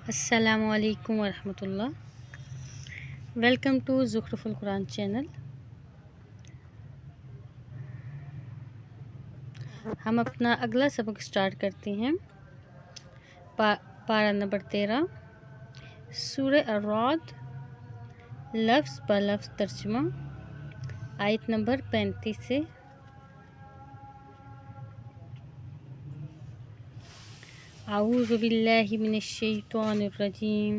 السلام علیکم ورحمۃ اللہ۔ ویلکم ٹو زخرف القرآن چینل۔ ہم اپنا اگلا سبق سٹارٹ کرتے ہیں۔ پارہ نمبر 13، سورہ الرعد، لفظ بلفظ ترجمہ، آیت نمبر 35 سے۔ اعوذ باللہ من الشیطان الرجیم،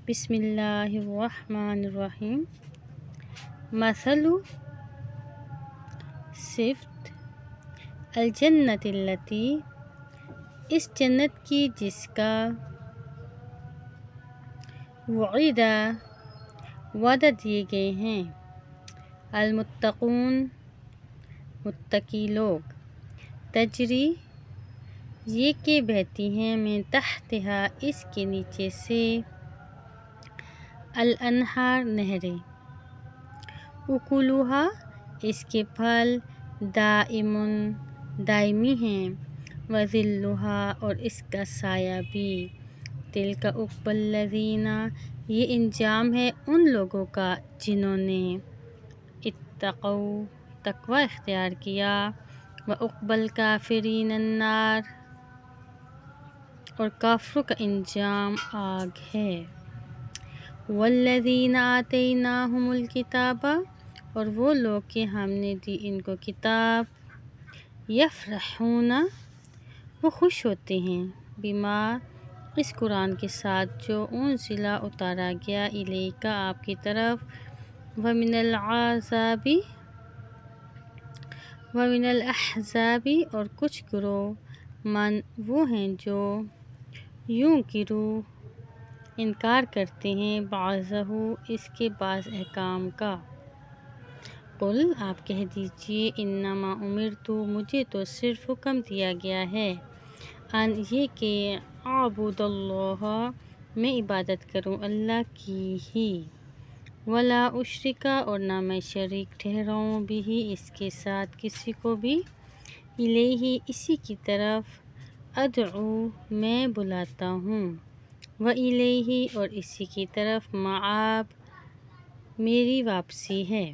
بسم اللہ الرحمن الرحیم۔ مثل، صفت، الجنت التی، اس جنت کی جس کا، وعدہ، وعدہ دیے گئے ہیں، المتقون، متقی لوگ، تجری، یہ کہ بہتی ہیں، من تحتہا، اس کے نیچے سے، الانہار، نہریں، اکلوہا، اس کے پھل، دائمن، دائمی ہیں، وذلھا، اور اس کا سایہ بھی، تلک عقبی الذین، یہ انجام ہے ان لوگوں کا جنہوں نے اتقوا، تقوی اختیار کیا، وعقبی الکافرین النار، اور کافروں کا انجام آگ ہے، والذین آتیناہم الکتاب، اور وہ لوگ کہ ہم نے دی ان کو کتاب، یفرحون، وہ خوش ہوتے ہیں، بما، اس قرآن کے ساتھ جو انزل، اتارا گیا، الیک، آپ کی طرف، ومن الاحزاب، اور کچھ گروہ، من، وہ ہیں جو ینکروا، انکار کرتے ہیں، بعضہ، اس کے بعض احکام کا۔ قل، آپ کہہ دیجئے، انما امرت، مجھے تو صرف حکم دیا گیا ہے، ان، یہ کہ اعبد اللہ، میں عبادت کروں اللہ کی ہی، ولا اشرک، اور نہ میں شریک ٹھہراؤں، بہ، اس کے ساتھ کسی کو بھی، الیہ، اسی کی طرف، ادعو، میں بلاتا ہوں، والیہ، اور اسی کی طرف، مآب، میری واپسی ہے،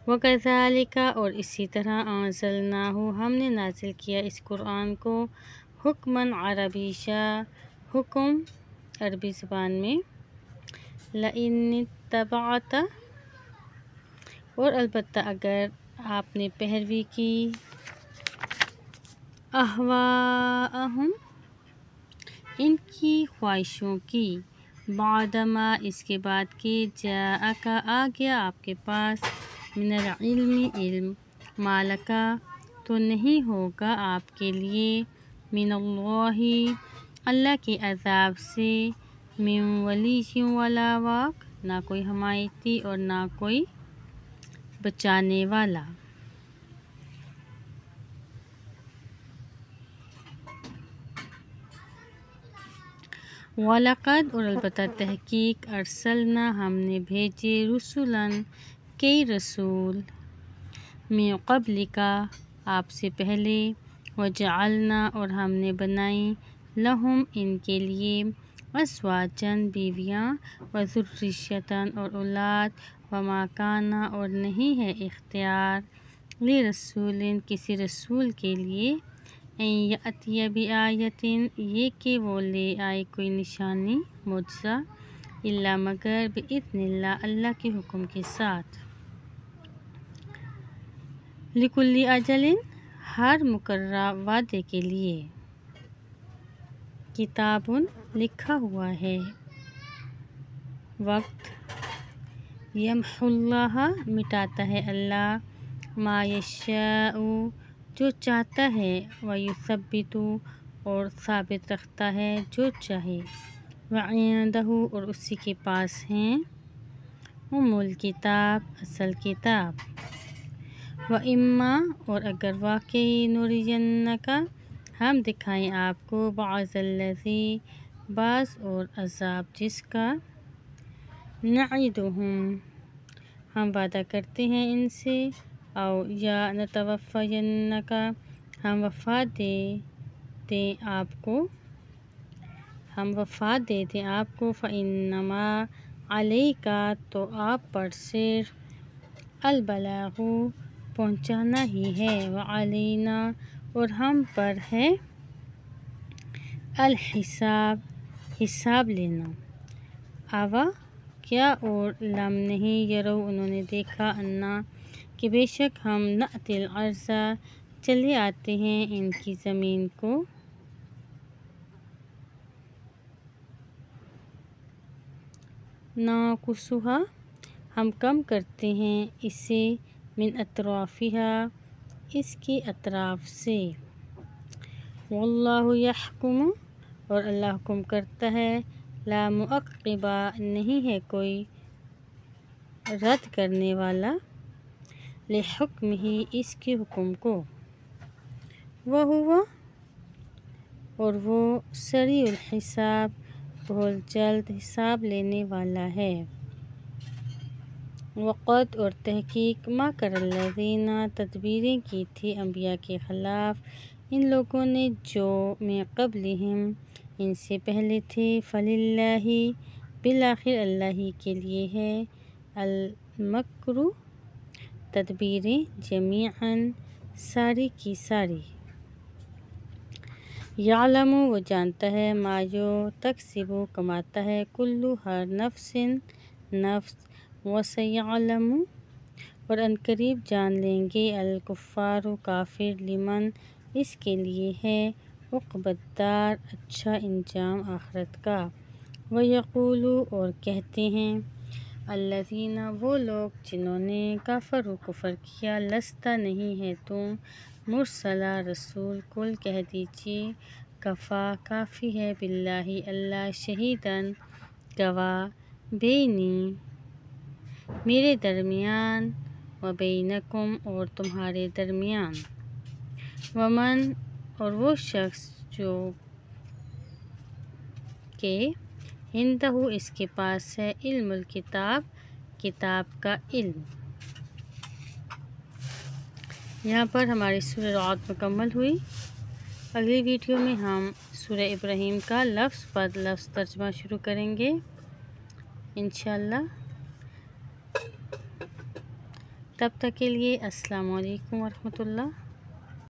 وکذالک، اور اسی طرح، انزلناہ، ہم نے نازل کیا اس قرآن کو، حکماً عربیّا، حکم عربی زبان میں، لئن اتبعت، اور البتہ اگر آپ نے پیروی کی، اہواءہم، ان کی خواہشوں کی، بعدما، اس کے بعد کہ، جاءک، آ گیا آپ کے پاس، من العلم، علم، ما لک، تو نہیں ہوگا آپ کے لیے، من اللہ، اللہ کے عذاب سے، من ولی ولا واق، نہ کوئی حمایتی اور نہ کوئی بچانے والا۔ وَلَقَدْ، اور البتہ تحقیق، ارسلنا، ہم نے بھیجے، رسولاً، کئی رسول، من قبلک، آپ سے پہلے، وجعلنا، اور ہم نے بنائی، لہم، ان کے لیے، ازواجاً، بیویاں، وذریۃ، اور اولاد، وما کان، اور نہیں ہے اختیار، لرسول، کسی رسول کے لیے، ان یأتی بآیۃ، یہ کہ وہ لے آئے کوئی نشانی، معجزہ، الا مگر، بإذن اللہ، اللہ کے حکم کے ساتھ، لکل اجل، ہر مقررہ وعدے کے لیے، کتاب، لکھا ہوا ہے، وقت، یمحو اللہ، مٹاتا ہے اللہ، ما یشاء، جو چاہتا ہے، ویثبت، اور ثابت رکھتا ہے جو چاہے، وعندہ، اور اسی کے پاس ہیں، ام الکتاب، اصل کتاب، وإما، اور اگر واقعی، نرینک، ہم دکھائیں آپ کو، بعض الذی، بعض اور عذاب جس کا، نعدہم، ہم وعدہ کرتے ہیں ان سے، او یا نتوفینک، ہم وفات دیں آپ کو، ہم وفات دے دیں آپ کو، فَإِنَّمَا عَلَيْكَ تو آپ پر صرف البلاغ پہنچانا ہی ہے، وعلینا اور ہم پر ہے الحساب حساب لینا۔ آوا کیا اور لم نہیں، یرو انہوں نے دیکھا، انا کہ بے شک ہم نأتی الارض چلے آتے ہیں ان کی زمین کو، ناقصھا ہم کم کرتے ہیں اسے، من اطرافہا اس کے اطراف سے، واللہ یحکم اور اللہ حکم کرتا ہے، لا معقب نہیں ہے کوئی رد کرنے والا، لحکمہ اس کے حکم کو، وہو اور وہ سریع الحساب بہت جلد حساب لینے والا ہے، وقت اور تحقیق مکر الذین تدبیریں کی تھی انبیاء کے خلاف ان لوگوں نے جو من قبلہم ان سے پہلے تھے، فللہ بالآخر اللہ ہی کے لیے ہے، المکر تدبیریں، جمیعاً ساری کی ساری، یعلم وہ جانتا ہے، ما جو تکسب کماتا ہے، کل ہر نفس نفس، وسیعلم اور عنقریب جان لیں گے، الکفار کافر، لمن اس کے لیے ہے، عقبی الدار اچھا انجام آخرت کا، ویقول اور کہتے ہیں، الذین وہ لوگ جنہوں نے کفر کیا، لست نہیں ہے تم مرسلا رسول، قل کہہ دیجئے، کفا کافی ہے، باللہ اللہ، شہیداً گواہ، بینی میرے درمیان، و بینکم اور تمہارے درمیان، ومن اور وہ شخص جو کہ عندہ اس کے پاس ہے، علم الکتاب کتاب کا علم۔ یہاں پر ہماری سورہ رعد مکمل ہوئی۔ اگلی ویڈیو میں ہم سورہ ابراہیم کا لفظ بعد لفظ ترجمہ شروع کریں گے انشاءاللہ۔ تب تک کے لیے السلام علیکم ورحمۃ اللہ۔